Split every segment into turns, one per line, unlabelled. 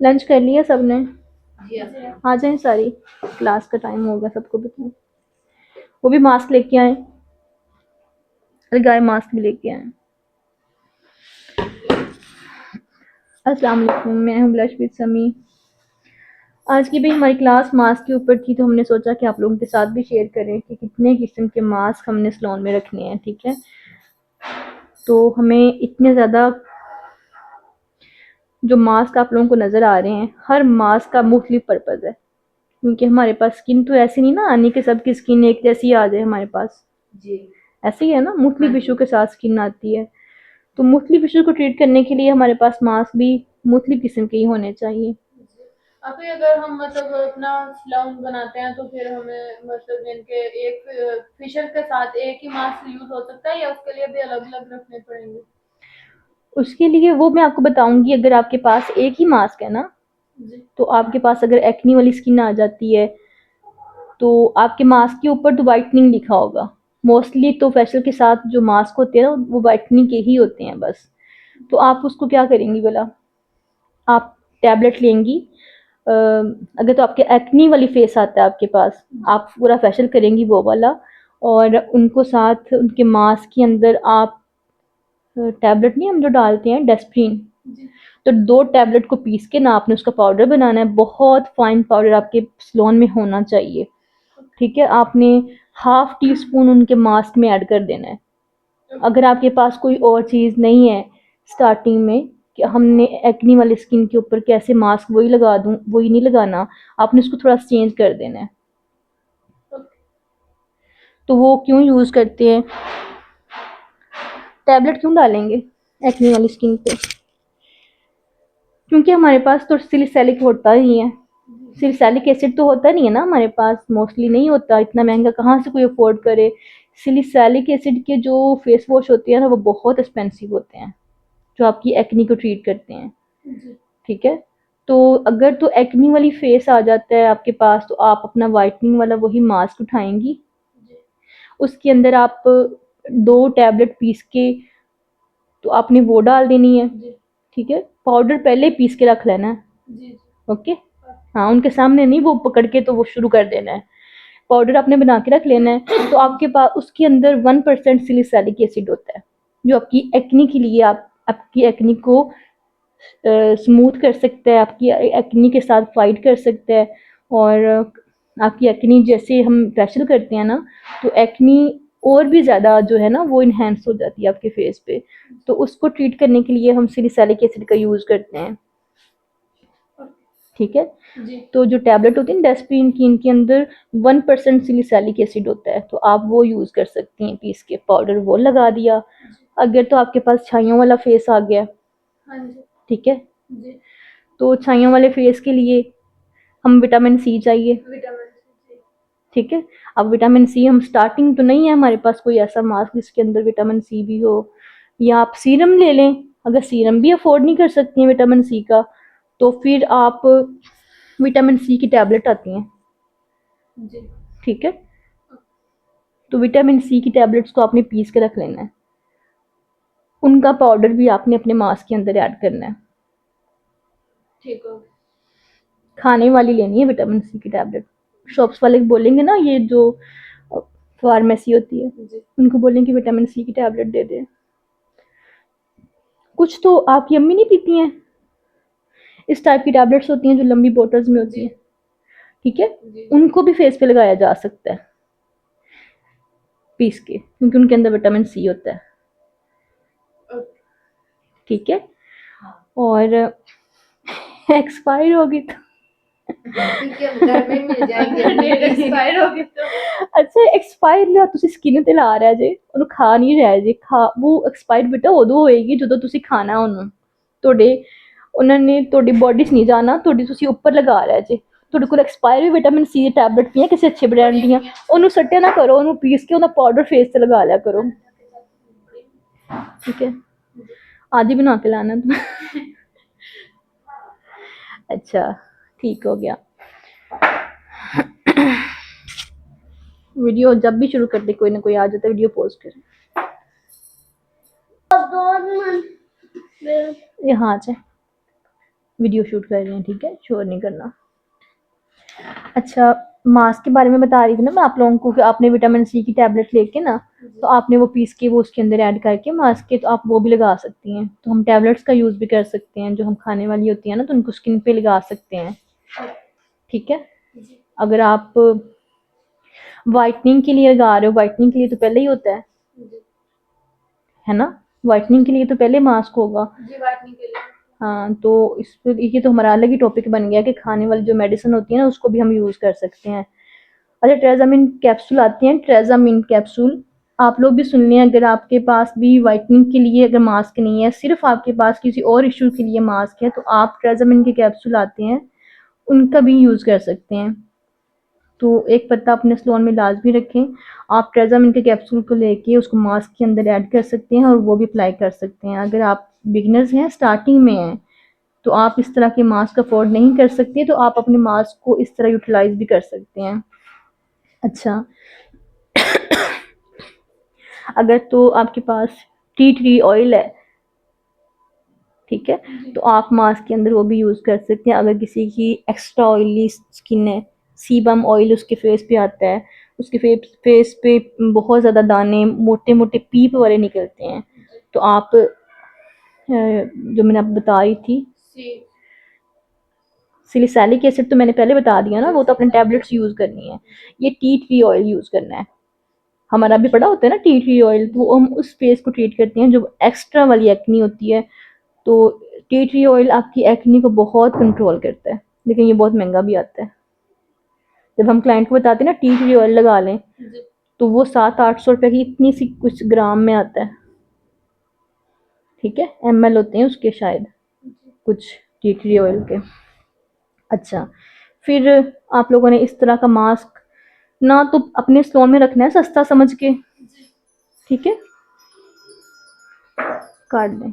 Lunch कर लिया सबने?
जी
आ जाए सारी, क्लास का टाइम हो गया सबको बताओ। वो भी मास्क लेके आए। अरे गाय मास्क भी लेके आए। अस्सलाम वालेकुम, मैं हूँ ब्लश विद समी। आज की भी हमारी क्लास मास्क के ऊपर थी, तो हमने सोचा कि आप लोगों के साथ भी शेयर करें कि कितने किस्म के मास्क हमने सलोन में रखने हैं। ठीक है, तो हमें इतने ज़्यादा जो मास्क आप लोगों को नज़र आ रहे हैं, हर मास्क का मुख्तलिफ पर्पज़ है, क्योंकि हमारे पास स्किन तो ऐसी नहीं ना आनी कि सबकी स्किन एक जैसी आ जाए हमारे पास।
जी
ऐसे ही है ना, मुख्तलिफ इशू के साथ स्किन आती है, तो मुख्तलिफ इशू को ट्रीट करने के लिए हमारे पास मास्क भी मुख्तलिफ किस्म के ही होने चाहिए।
अभी अगर हम मतलब अपना सलून बनाते हैं तो फिर हमें मतलब इनके एक फेशियल के साथ एक ही मास्क यूज हो सकता है या उसके लिए भी अलग अलग रखने पड़ेंगे?
उसके लिए वो मैं आपको बताऊंगी। अगर आपके पास एक ही मास्क है ना,
जी
तो आपके पास अगर एक्नी वाली स्किन आ जाती है, तो आपके मास्क के ऊपर तो वाइटनिंग लिखा होगा। मोस्टली तो फेशियल के साथ जो मास्क होते हैं ना, वो वाइटनिंग के ही होते हैं बस। तो आप उसको क्या करेंगी भला? आप टैबलेट लेंगी। अगर तो आपके एक्नी वाली फेस आता है आपके पास, आप पूरा फेशियल करेंगी वो वाला, और उनको साथ उनके मास्क के अंदर आप टैबलेट नहीं, हम जो डालते हैं डेस्प्रीन, तो 2 टैबलेट को पीस के ना आपने उसका पाउडर बनाना है। बहुत फाइन पाउडर आपके सलोन में होना चाहिए। ठीक है, आपने हाफ टी स्पून उनके मास्क में ऐड कर देना है। अगर आपके पास कोई और चीज़ नहीं है स्टार्टिंग में कि हमने एक्नी वाली स्किन के ऊपर कैसे मास्क वही लगा दूं, वही नहीं लगाना, आपने उसको थोड़ा चेंज कर देना है। तो वो क्यों यूज़ करते हैं, टैबलेट क्यों डालेंगे एक्नी वाली स्किन पे? क्योंकि हमारे पास तो सिलिसैलिक होता ही है। सिलिसैलिक एसिड तो होता नहीं है ना हमारे पास, मोस्टली नहीं होता, इतना महंगा कहाँ से कोई अफोर्ड करे। सिलिसैलिक एसिड के जो फेस वॉश होते हैं ना, वो बहुत एक्सपेंसिव होते हैं, जो आपकी एक्नी को ट्रीट करते हैं। ठीक है, तो अगर तो एक्नी वाली फेस आ जाता है आपके पास, तो आप अपना वाइटनिंग वाला वही मास्क उठाएंगी। उसके अंदर आप 2 टैबलेट पीस के तो आपने वो डाल देनी है। ठीक है, पाउडर पहले पीस के रख लेना है। ओके, हाँ उनके सामने नहीं वो पकड़ के तो वो शुरू कर देना है। पाउडर आपने बना के रख लेना है। तो आपके पास उसके अंदर 1% सिलिसैलिक एसिड होता है, जो आपकी एक्नी के लिए आपकी एक्नी को स्मूथ कर सकता है, आपकी एक्नी के साथ फाइट कर सकता है। और आपकी एक्नी जैसे हम फेशियल करते हैं ना, तो एक्नी और भी ज़्यादा जो है ना वो इन्हेंस हो जाती है आपके फेस पे। तो उसको ट्रीट करने के लिए हम सिलिसैलिक एसिड का यूज़ करते हैं। ठीक है, तो जो टैबलेट होती है डेस्प्रीन की, इनके अंदर 1% सिलिसैलिक एसिड होता है, तो आप वो यूज़ कर सकती हैं पीस के पाउडर, वो लगा दिया। अगर तो आपके पास छाइयों वाला फेस आ गया, ठीक है, तो छाइयों वाले फेस के लिए हम विटामिन सी चाहिए। ठीक है, अब विटामिन सी हम स्टार्टिंग तो नहीं है हमारे पास कोई ऐसा मास्क जिसके अंदर विटामिन सी भी हो, या आप सीरम ले लें। अगर सीरम भी अफोर्ड नहीं कर सकती हैं विटामिन सी का, तो फिर आप विटामिन सी की टैबलेट आती हैं। ठीक है, तो विटामिन सी की टैबलेट्स को आपने पीस के रख लेना है। उनका पाउडर भी आपने अपने मास्क के अंदर ऐड करना है।
ठीक है,
खाने वाली लेनी है विटामिन सी की टैबलेट। शॉप्स वाले बोलेंगे ना, ये जो फार्मेसी होती है, उनको बोलेंगे कि विटामिन सी की टैबलेट दे दे। कुछ तो आपकी अम्मी नहीं पीती हैं, इस टाइप की टैबलेट्स होती हैं जो लंबी बोटल्स में होती हैं। ठीक है, उनको भी फेस पे लगाया जा सकता है पीस के, क्योंकि उनके अंदर विटामिन सी होता है। ठीक है, और एक्सपायर होगी तो
ठीक है, घर में मिल जाएंगे डेट एक्सपायर हो गई तो।
ਅੱਛਾ ਐਕਸਪਾਇਰ ਲਿਆ ਤੁਸੀਂ ਸਕਿਨ ਤੇ ਲਾ ਰਿਹਾ ਜੇ, ਉਹਨੂੰ ਖਾ ਨਹੀਂ ਰਿਹਾ ਜੇ। ਖਾ ਉਹ ਐਕਸਪਾਇਰ ਬੇਟਾ ਉਦੋਂ ਹੋਏਗੀ ਜਦੋਂ ਤੁਸੀਂ ਖਾਣਾ ਉਹਨੂੰ, ਤੁਹਾਡੇ ਉਹਨਾਂ ਨੇ ਤੁਹਾਡੀ ਬੋਡੀ 'ਚ ਨਹੀਂ ਜਾਣਾ, ਤੁਹਾਡੀ ਤੁਸੀਂ ਉੱਪਰ ਲਗਾ ਰਿਹਾ ਜੇ। ਤੁਹਾਡੇ ਕੋਲ ਐਕਸਪਾਇਰ ਵੀ ਵਿਟਾਮਿਨ ਸੀ ਦੀ ਟੈਬਲੇਟ ਪਈਆਂ ਕਿਸੇ ਅੱਛੇ ਬ੍ਰਾਂਡ ਦੀਆਂ, ਉਹਨੂੰ ਸੱਟਿਆ ਨਾ ਕਰੋ, ਉਹਨੂੰ ਪੀਸ ਕੇ ਉਹਦਾ ਪਾਊਡਰ ਫੇਸ ਤੇ ਲਗਾ ਲਿਆ ਕਰੋ। ठीक है, आदि बना के लाना तुम। अच्छा, ठीक हो गया। वीडियो जब भी शुरू करते कोई ना कोई आ जाता है वीडियो पोस्ट कर। यहाँ आ जाए। वीडियो शूट कर रहे हैं, ठीक है, शोर नहीं करना। अच्छा, मास्क के बारे में बता रही थी ना मैं आप लोगों को कि आपने विटामिन सी की टैबलेट लेके ना, तो आपने वो पीस के वो उसके अंदर ऐड करके मास्क के, तो आप वो भी लगा सकती हैं। तो हम टैबलेट्स का यूज़ भी कर सकते हैं, जो हम खाने वाली होती है ना, तो उनको स्किन पे लगा सकते हैं, ठीक है। अगर आप वाइटनिंग के लिए लगा रहे हो, वाइटनिंग के लिए तो पहले ही होता है ना, वाइटनिंग के लिए तो पहले मास्क होगा।
जी वाइटनिंग के लिए।
हाँ, तो इस पर ये तो हमारा अलग ही टॉपिक बन गया कि खाने वाली जो मेडिसिन होती है ना, उसको भी हम यूज़ कर सकते हैं। अच्छा, ट्रेज़ामिन कैप्सूल आती हैं, ट्रेज़ामिन कैप्सूल आप लोग भी सुन लें। अगर आपके पास भी वाइटनिंग के लिए अगर मास्क नहीं है, सिर्फ आपके पास किसी और इशू के लिए मास्क है, तो आप ट्रेज़ामिन के कैप्सूल आते हैं, उनका भी यूज़ कर सकते हैं। तो एक पत्ता अपने स्लोन में लाजमी रखें। आप ट्रेज़ामिन के कैप्सूल को लेके उसको मास्क के अंदर ऐड कर सकते हैं और वो भी अप्लाई कर सकते हैं। अगर आप बिगिनर्स हैं, स्टार्टिंग में हैं, तो आप इस तरह के मास्क अफोर्ड नहीं कर सकते, तो आप अपने मास्क को इस तरह यूटिलाइज भी कर सकते हैं। अच्छा, अगर तो आपके पास टी ट्री ऑयल है, ठीक है, तो आप मास्क के अंदर वो भी यूज़ कर सकते हैं। अगर किसी की एक्स्ट्रा ऑयली स्किन है, सीबम ऑयल उसके फेस पे आता है, उसके फेस पे बहुत ज़्यादा दाने मोटे मोटे पीप वाले निकलते हैं, तो आप जो मैंने आपको बता रही थी सिलिसैलिक एसिड, तो मैंने पहले बता दिया ना, वो तो अपने टैबलेट्स यूज़ करनी है। ये टी ट्री ऑयल यूज़ करना है। हमारा भी पड़ा होता है ना टी ट्री ऑयल, तो वो हम उस फेस को ट्रीट करते हैं जो एक्स्ट्रा वाली एक्नी होती है। तो टी ट्री ऑयल आपकी एक्नी को बहुत कंट्रोल करता है, लेकिन ये बहुत महंगा भी आता है। जब हम क्लाइंट को बताते हैं ना टी ट्री ऑयल लगा लें, तो वो 700-800 रुपये की इतनी सी कुछ ग्राम में आता है, ठीक है, ml होते हैं उसके शायद कुछ टी ट्री ऑयल के। अच्छा, फिर आप लोगों ने इस तरह का मास्क ना तो अपने स्टोर में रखना है सस्ता समझ के, ठीक है, काट दें।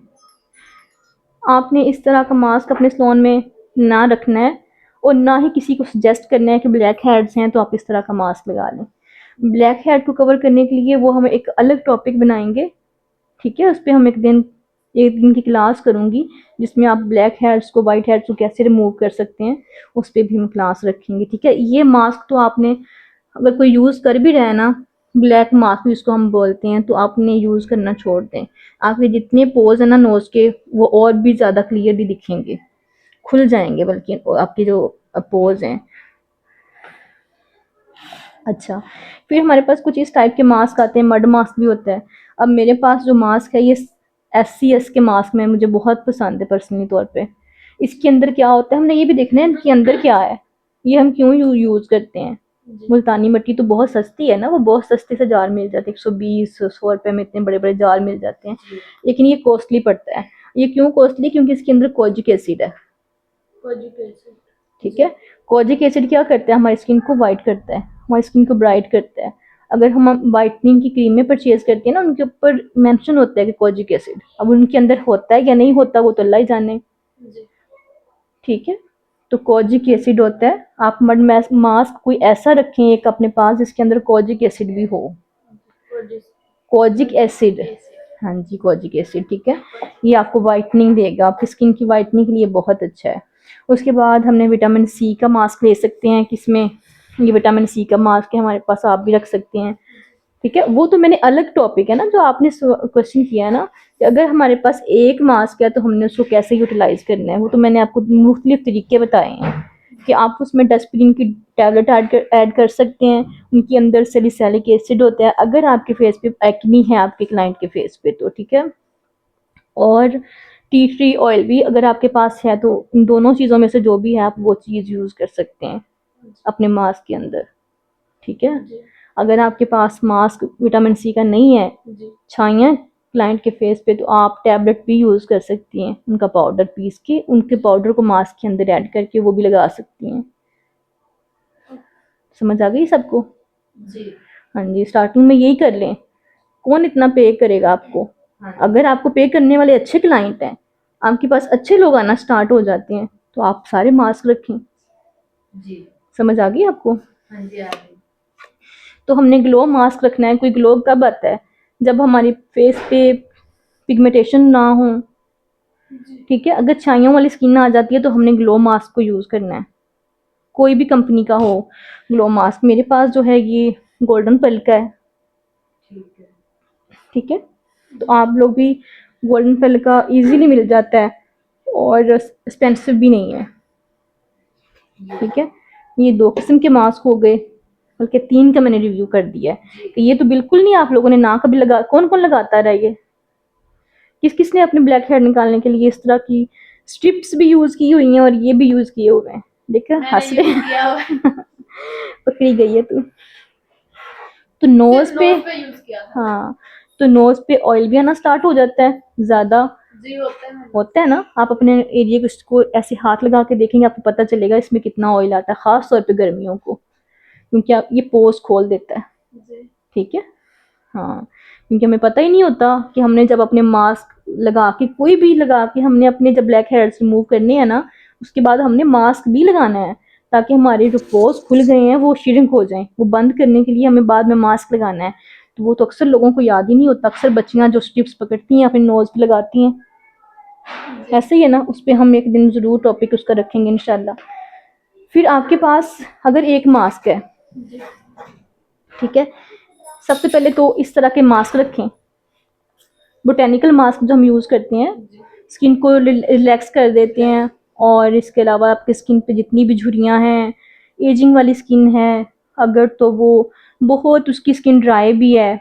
आपने इस तरह का मास्क अपने सलोन में ना रखना है, और ना ही किसी को सजेस्ट करना है कि ब्लैक हेड्स हैं तो आप इस तरह का मास्क लगा लें। ब्लैक हेड को कवर करने के लिए वो हम एक अलग टॉपिक बनाएंगे, ठीक है, उस पर हम एक दिन की क्लास करूँगी, जिसमें आप ब्लैक हेड्स को, वाइट हेड्स को कैसे रिमूव कर सकते हैं, उस पर भी हम क्लास रखेंगे, ठीक है। ये मास्क तो आपने अगर कोई यूज़ कर भी रहा है ना, ब्लैक मास्क जिसको हम बोलते हैं, तो आपने यूज़ करना छोड़ दें। आपके जितने पोज हैं ना नोज़ के, वो और भी ज़्यादा क्लियरली दिखेंगे, खुल जाएंगे बल्कि आपके जो पोज हैं। अच्छा, फिर हमारे पास कुछ इस टाइप के मास्क आते हैं, मड मास्क भी होता है। अब मेरे पास जो मास्क है ये SCS के मास्क में मुझे बहुत पसंद है पर्सनली तौर पे। इसके अंदर क्या होता है, हमने ये भी देखना है इनके अंदर क्या है, ये हम क्यों यूज़ करते हैं। मुल्तानी मिट्टी तो बहुत सस्ती है ना, वो बहुत सस्ते से जार मिल जाते हैं, 120-100 रुपये में इतने बड़े बड़े जार मिल जाते हैं, लेकिन ये कॉस्टली पड़ता है। ये क्यों कॉस्टली, क्योंकि इसके अंदर कोजिक एसिड है, ठीक है। कोजिक एसिड क्या करता है, हमारी स्किन को वाइट करता है, हमारी स्किन को ब्राइट करता है। अगर हम वाइटनिंग की क्रीमें परचेज करते हैं ना, उनके ऊपर मेंशन होता है कि कोजिक एसिड, अब उनके अंदर होता है या नहीं होता वो तो अल्लाह ही जाने, ठीक है। तो कोजिक एसिड होता है। आप मड मास्क कोई ऐसा रखें एक अपने पास जिसके अंदर कोजिक एसिड भी हो, कोजिक एसिड, हाँ जी, कोजिक एसिड, ठीक है। ये आपको वाइटनिंग देगा, आपकी स्किन की वाइटनिंग के लिए बहुत अच्छा है। उसके बाद हमने विटामिन सी का मास्क ले सकते हैं, किसमें, ये विटामिन सी का मास्क है हमारे पास, आप भी रख सकते हैं, ठीक है। वो तो मैंने अलग टॉपिक है ना, जो आपने क्वेश्चन किया है ना कि अगर हमारे पास एक मास्क है तो हमने उसको कैसे यूटिलाइज करना है, वो तो मैंने आपको मुख्तलिफ तरीके बताए हैं कि आप उसमें डस्टबिन की टैबलेट ऐड कर सकते हैं, उनके अंदर सैलिसिलिक एसिड होता है अगर आपके फेस पे एक्नी है आपके क्लाइंट के फेस पे, तो ठीक है। और टी ट्री ऑयल भी अगर आपके पास है, तो इन दोनों चीज़ों में से जो भी है आप वो चीज़ यूज़ कर सकते हैं अपने मास्क के अंदर, ठीक है। अगर आपके पास मास्क विटामिन सी का नहीं है, छाइयाँ क्लाइंट के फेस पे, तो आप टैबलेट भी यूज़ कर सकती हैं, उनका पाउडर पीस के, उनके पाउडर को मास्क के अंदर ऐड करके वो भी लगा सकती हैं। समझ आ गई सबको? हाँ जी, स्टार्टिंग में यही कर लें, कौन इतना पे करेगा आपको। अगर आपको पे करने वाले अच्छे क्लाइंट हैं, आपके पास अच्छे लोग आना स्टार्ट हो जाते हैं, तो आप सारे मास्क रखें। समझ आ गई आपको? तो हमने ग्लो मास्क रखना है। कोई ग्लो कब आता है, जब हमारी फेस पे पिगमेंटेशन ना हो, ठीक है। अगर छाइयों वाली स्किन आ जाती है तो हमने ग्लो मास्क को यूज़ करना है, कोई भी कंपनी का हो ग्लो मास्क। मेरे पास जो है ये गोल्डन पल का है, ठीक है। तो आप लोग भी गोल्डन पल का इजीली मिल जाता है और एक्सपेंसिव भी नहीं है, ठीक है। ये 2 किस्म के मास्क हो गए, बल्कि 3 का मैंने रिव्यू कर दिया है। तो ये तो बिल्कुल नहीं आप लोगों ने ना कभी लगा, कौन कौन लगाता रहा ये, किस किसने अपने ब्लैक हेयर निकालने के लिए इस तरह की स्ट्रिप्स भी यूज की हुई हैं और ये भी यूज किए हुए हैं। देख हंस रहे पकड़ी गई है तू। तो नोज पे
यूज किया था।
हाँ, तो नोज पे ऑयल भी आना स्टार्ट हो जाता है ज्यादा।
जी
होता है ना, आप अपने एरिया को इसको ऐसे हाथ लगा के देखेंगे आपको पता चलेगा इसमें कितना ऑयल आता है, खास तौर पे गर्मियों को, क्योंकि आप ये पोर्स खोल देता है, ठीक है। हाँ, क्योंकि हमें पता ही नहीं होता कि हमने जब अपने मास्क लगा के, कोई भी लगा के, हमने अपने जब ब्लैक हेयर्स रिमूव करने हैं ना, उसके बाद हमने मास्क भी लगाना है ताकि हमारे जो पोर्स खुल गए हैं वो श्रिंक हो जाएं। वो बंद करने के लिए हमें बाद में मास्क लगाना है। तो वो तो अक्सर लोगों को याद ही नहीं होता। अक्सर बच्चियां जो स्ट्रिप्स पकड़ती हैं अपने नोज पे लगाती हैं, ऐसे ही है ना। उस पर हम एक दिन जरूर टॉपिक उसका रखेंगे इंशाल्लाह। फिर आपके पास अगर एक मास्क है, ठीक है, सबसे पहले तो इस तरह के मास्क रखें, बोटेनिकल मास्क जो हम यूज़ करते हैं, स्किन को रिलैक्स कर देते हैं। और इसके अलावा आपकी स्किन पे जितनी भी झुर्रियाँ हैं, एजिंग वाली स्किन है अगर, तो वो बहुत उसकी स्किन ड्राई भी है,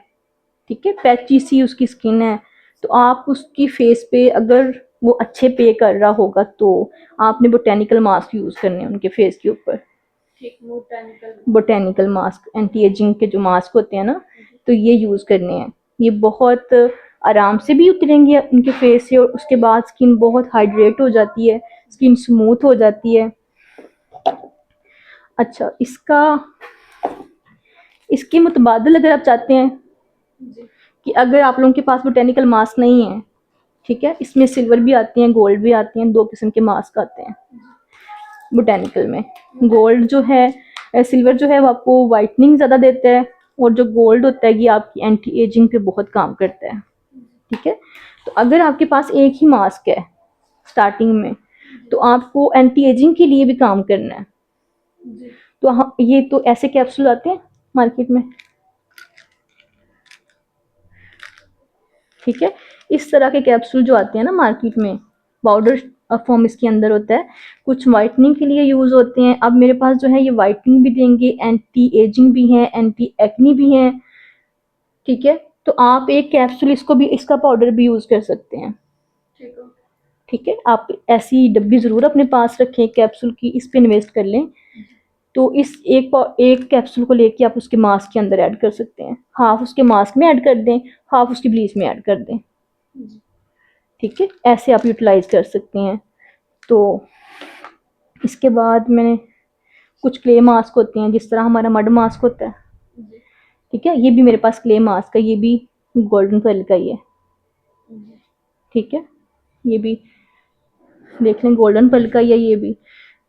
ठीक है, पैची सी उसकी स्किन है, तो आप उसकी फेस पे अगर वो अच्छे पे कर रहा होगा तो आपने बोटेनिकल मास्क यूज़ करने हैं उनके फेस के ऊपर। बोटेनिकल मास्क एंटी एजिंग के जो मास्क होते हैं ना, तो ये यूज़ करने हैं। ये बहुत आराम से भी उतरेंगे उनके फेस से और उसके बाद स्किन बहुत हाइड्रेट हो जाती है, स्किन स्मूथ हो जाती है। अच्छा, इसके मुतबादल अगर आप चाहते हैं कि अगर आप लोगों के पास बोटेनिकल मास्क नहीं है, ठीक है, इसमें सिल्वर भी आती हैं, गोल्ड भी आती हैं, 2 किस्म के मास्क आते हैं बोटेनिकल में। गोल्ड जो है, सिल्वर जो है वो आपको वाइटनिंग ज़्यादा देता है, और जो गोल्ड होता है ये आपकी एंटी एजिंग पे बहुत काम करता है, ठीक है। तो अगर आपके पास एक ही मास्क है स्टार्टिंग में, तो आपको एंटी एजिंग के लिए भी काम करना है। तो हम ये तो ऐसे कैप्सूल आते हैं मार्केट में, ठीक है। इस तरह के कैप्सूल जो आते हैं ना मार्केट में, पाउडर फॉर्म इसके अंदर होता है, कुछ वाइटनिंग के लिए यूज़ होते हैं। अब मेरे पास जो है ये वाइटनिंग भी देंगे, एंटी एजिंग भी है, एंटी एक्नी भी है, ठीक है। तो आप एक कैप्सूल इसको भी, इसका पाउडर भी यूज़ कर सकते हैं, ठीक है। आप ऐसी डब्बी ज़रूर अपने पास रखें कैप्सूल की, इस पे इन्वेस्ट कर लें। तो इस एक कैप्सूल को लेके आप उसके मास्क के अंदर ऐड कर सकते हैं, हाफ उसके मास्क में ऐड कर दें, हाफ उसकी ब्लीच में ऐड कर दें, ठीक है। ऐसे आप यूटिलाइज कर सकते हैं। तो इसके बाद मैंने कुछ क्ले मास्क होते हैं, जिस तरह हमारा मड मास्क होता है, ठीक है, ये भी मेरे पास क्ले मास्क है, ये भी गोल्डन कलर का ही है, ठीक है। ये भी देख लें गोल्डन पल का ही है ये भी।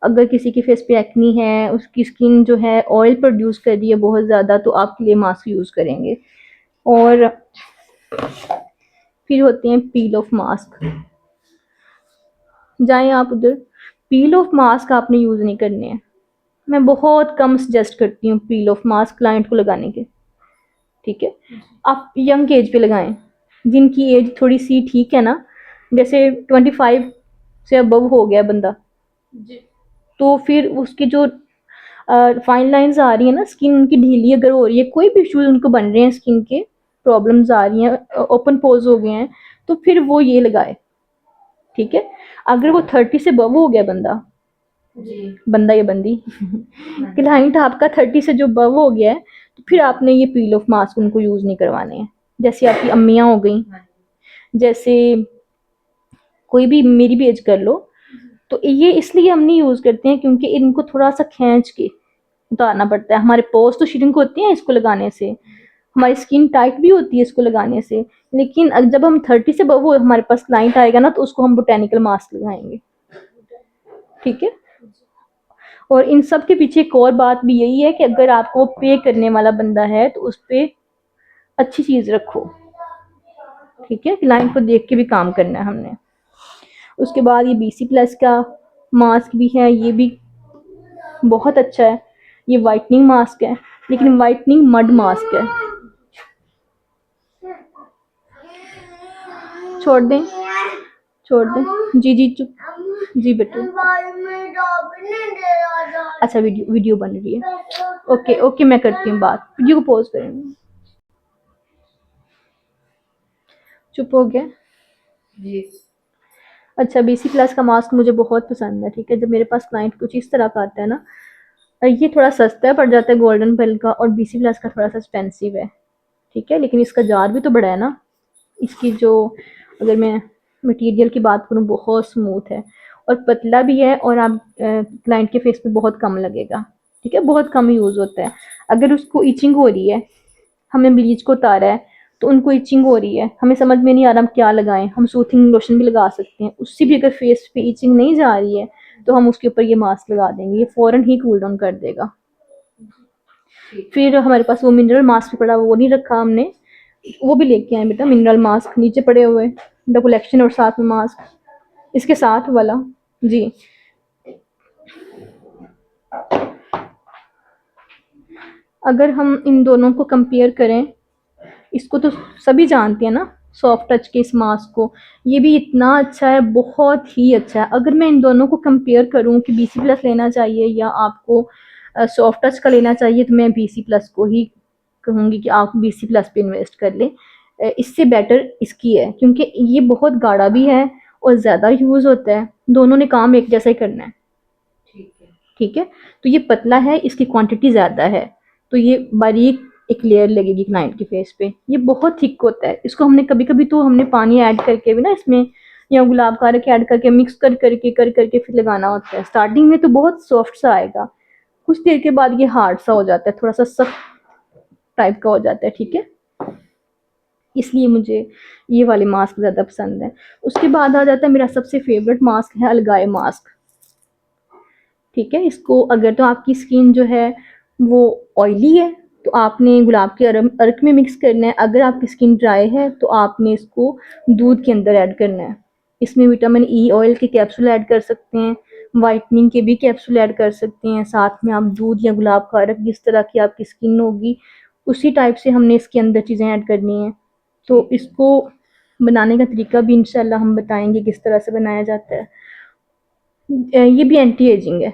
अगर किसी के फेस पे एक्नी है, उसकी स्किन जो है ऑयल प्रोड्यूस कर रही है बहुत ज़्यादा, तो आप क्ले मास्क यूज़ करेंगे। और फिर होते हैं पील ऑफ मास्क, जाएं आप उधर। पील ऑफ मास्क आपने यूज़ नहीं करने हैं, मैं बहुत कम सजेस्ट करती हूँ पील ऑफ मास्क क्लाइंट को लगाने के, ठीक है। आप यंग एज पे लगाएं, जिनकी एज थोड़ी सी ठीक है ना, जैसे 25 से अबव हो गया बंदा, तो फिर उसकी जो फाइन लाइंस आ रही है ना, स्किन उनकी ढीली अगर हो रही है, कोई भी इश्यूज उनको बन रहे हैं, स्किन के प्रॉब्लम्स आ रही हैं, ओपन पोज हो गए हैं, तो फिर वो ये लगाए, ठीक है। अगर वो 30 से अबव हो गया बंदा, बंदा या बंदी क्लाइंट आपका 30 से जो अबव हो गया है, तो फिर आपने ये पील ऑफ मास्क उनको यूज़ नहीं करवाने हैं। जैसे आपकी अम्मियाँ हो गई, जैसे कोई भी मेरी भी एज कर लो, तो ये इसलिए हम नहीं यूज़ करते हैं क्योंकि इनको थोड़ा सा खींच के उतारना पड़ता है। हमारे पोर्स तो श्रिंक होती हैं इसको लगाने से, हमारी स्किन टाइट भी होती है इसको लगाने से, लेकिन जब हम 30 से अबव हमारे पास क्लाइंट आएगा ना, तो उसको हम बोटेनिकल मास्क लगाएंगे, ठीक है। और इन सब के पीछे एक और बात भी यही है कि अगर आपको पे करने वाला बंदा है तो उस पर अच्छी चीज़ रखो, ठीक है। क्लाइंट को देख के भी काम करना है हमने। उसके बाद ये BC+ का मास्क भी है, ये भी बहुत अच्छा है। ये वाइटनिंग मास्क है, लेकिन वाइटनिंग मड मास्क है। छोड़ दें, छोड़ दें। जी जी चुप जी बेटू। अच्छा वीडियो वीडियो बन रही है। ओके ओके, मैं करती हूँ बात, वीडियो को पॉज करेंगे। चुप हो गया
जी।
अच्छा, BC+ का मास्क मुझे बहुत पसंद है। ठीक है, जब मेरे पास क्लाइंट कुछ इस तरह का आता है ना, ये थोड़ा सस्ता पड़ जाता है गोल्डन पेल का, और BC+ का थोड़ा सा एक्सपेंसिव है। ठीक है, लेकिन इसका जार भी तो बड़ा है ना। इसकी जो, अगर मैं मटेरियल की बात करूँ, बहुत स्मूथ है और पतला भी है, और आप क्लाइंट के फेस पे बहुत कम लगेगा। ठीक है, बहुत कम यूज़ होता है। अगर उसको इचिंग हो रही है, हमने ब्लीच को उतारा है तो उनको इचिंग हो रही है, हमें समझ में नहीं आ रहा हम क्या लगाएं, हम सूथिंग लोशन भी लगा सकते हैं, उससे भी अगर फेस पे इचिंग नहीं जा रही है तो हम उसके ऊपर ये मास्क लगा देंगे, ये फ़ौरन ही कूल डाउन कर देगा। फिर हमारे पास वो मिनरल मास्क भी पड़ा, वो नहीं रखा हमने, वो भी लेके आए बेटा। मिनरल मास्क नीचे पड़े हुए, द कलेक्शन और साथ में मास्क, इसके साथ वाला। जी, अगर हम इन दोनों को कंपेयर करें, इसको तो सभी जानते हैं ना, सॉफ्ट टच के इस मास्क को, ये भी इतना अच्छा है, बहुत ही अच्छा है। अगर मैं इन दोनों को कंपेयर करूं कि BC+ लेना चाहिए या आपको सॉफ्ट टच का लेना चाहिए, तो मैं BC+ को ही कहूँगी कि आप BC+ पे इन्वेस्ट कर लें। इससे बेटर इसकी है, क्योंकि ये बहुत गाढ़ा भी है और ज़्यादा यूज़ होता है, दोनों ने काम एक जैसा ही करना है। ठीक है, तो ये पतला है, इसकी क्वांटिटी ज़्यादा है, तो ये बारीक एक लेयर लगेगी क्लाइंट के फेस पे। ये बहुत थिक होता है, इसको हमने कभी कभी तो हमने पानी ऐड करके भी ना इसमें, या गुलाब का रख ऐड करके मिक्स कर करके फिर लगाना होता है। स्टार्टिंग में तो बहुत सॉफ्ट सा आएगा, कुछ देर के बाद ये हार्ड सा हो जाता है, थोड़ा सा सख्त टाइप का हो जाता है। ठीक है, इसलिए मुझे ये वाले मास्क ज़्यादा पसंद है। उसके बाद आ जाता है मेरा सबसे फेवरेट मास्क है अलगाए मास्क। ठीक है, इसको अगर तो आपकी स्किन जो है वो ऑयली है तो आपने गुलाब के अर्क में मिक्स करना है। अगर आपकी स्किन ड्राई है तो आपने इसको दूध के अंदर ऐड करना है। इसमें विटामिन ई ऑयल के कैप्सूल ऐड कर सकते हैं, वाइटनिंग के भी कैप्सूल ऐड कर सकते हैं, साथ में आप दूध या गुलाब का अर्क, जिस तरह की आपकी स्किन होगी उसी टाइप से हमने इसके अंदर चीज़ें ऐड करनी है। तो इसको बनाने का तरीका भी इंशाल्लाह हम बताएंगे किस तरह से बनाया जाता है। ये भी एंटी एजिंग है,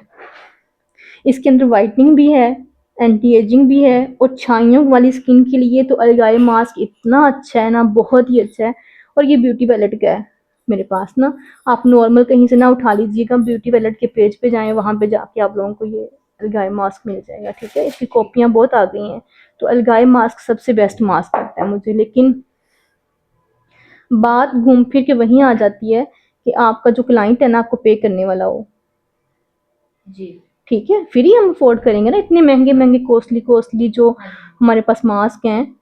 इसके अंदर वाइटनिंग भी है, एंटी एजिंग भी है, और छाइयों वाली स्किन के लिए तो अलगाए मास्क इतना अच्छा है ना, बहुत ही अच्छा है। और ये ब्यूटी पैलेट का है मेरे पास ना, आप नॉर्मल कहीं से ना उठा लीजिएगा, ब्यूटी पैलेट के पेज पे जाएं, वहाँ पे जाके आप लोगों को ये अलगाए मास्क मिल जाएगा। ठीक है, इसकी कॉपियाँ बहुत आ गई हैं, तो अलगाए मास्क सबसे बेस्ट मास्क लगता है मुझे। लेकिन बात घूम फिर के वहीं आ जाती है कि आपका जो क्लाइंट है ना, आपको पे करने वाला हो।
जी।
ठीक है, फिर ही हम अफोर्ड करेंगे ना इतने महंगे महंगे कॉस्टली जो हमारे पास मास्क हैं।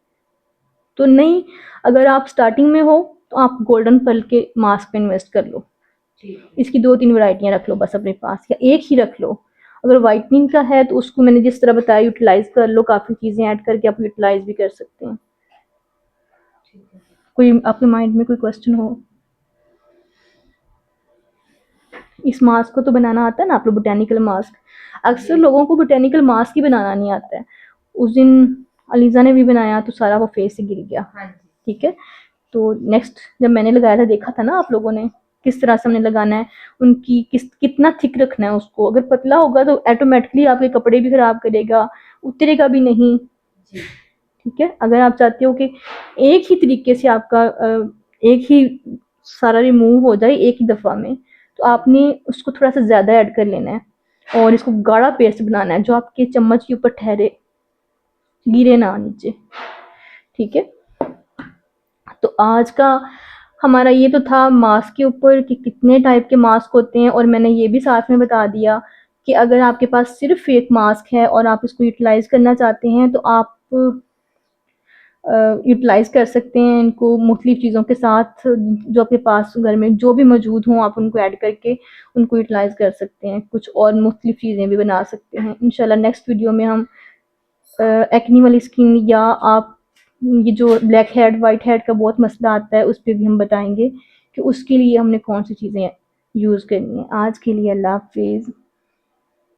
तो नहीं, अगर आप स्टार्टिंग में हो तो आप गोल्डन पल के मास्क पे इन्वेस्ट कर लो, इसकी 2-3 वैरायटियां रख लो बस अपने पास, या एक ही रख लो। अगर वाइटनिंग का है तो उसको मैंने जिस तरह बताया यूटिलाइज कर लो, काफ़ी चीज़ें ऐड करके आप यूटिलाइज भी कर सकते हैं। कोई आपके माइंड में कोई क्वेश्चन हो? इस मास्क को तो बनाना आता है ना आप लोग, बोटेनिकल मास्क। अक्सर लोगों को बोटेनिकल मास्क ही बनाना नहीं आता है। उस दिन अलीजा ने भी बनाया तो सारा वो फेस से गिर गया। ठीक है, तो नेक्स्ट जब मैंने लगाया था, देखा था ना आप लोगों ने किस तरह से हमने लगाना है, उनकी कितना थिक रखना है उसको। अगर पतला होगा तो ऑटोमेटिकली आपके कपड़े भी खराब करेगा, उतरेगा भी नहीं। ठीक है, अगर आप चाहते हो कि एक ही तरीके से आपका एक ही सारा रिमूव हो जाए एक ही दफ़ा में, तो आपने उसको थोड़ा सा ज़्यादा ऐड कर लेना है और इसको गाढ़ा पेस्ट बनाना है जो आपके चम्मच के ऊपर ठहरे, गिरे ना नीचे। ठीक है, तो आज का हमारा ये तो था मास्क के ऊपर कि कितने टाइप के मास्क होते हैं, और मैंने ये भी साथ में बता दिया कि अगर आपके पास सिर्फ फेक मास्क है और आप इसको यूटिलाइज करना चाहते हैं तो आप यूटिलाइज़ कर सकते हैं इनको मुख्तलिफ़ चीज़ों के साथ, जो आपके पास घर में जो भी मौजूद हों आप उनको ऐड करके उनको यूटिलाइज़ कर सकते हैं। कुछ और मुख्तलिफ़ चीज़ें भी बना सकते हैं। इंशाल्लाह नेक्स्ट वीडियो में हम एक्ने वाली स्किन, या आप ये जो ब्लैक हेड वाइट हेड का बहुत मसला आता है, उस पर भी हम बताएंगे कि उसके लिए हमने कौन सी चीज़ें यूज़ करनी है। आज के लिए अल्लाह हाफ़िज़।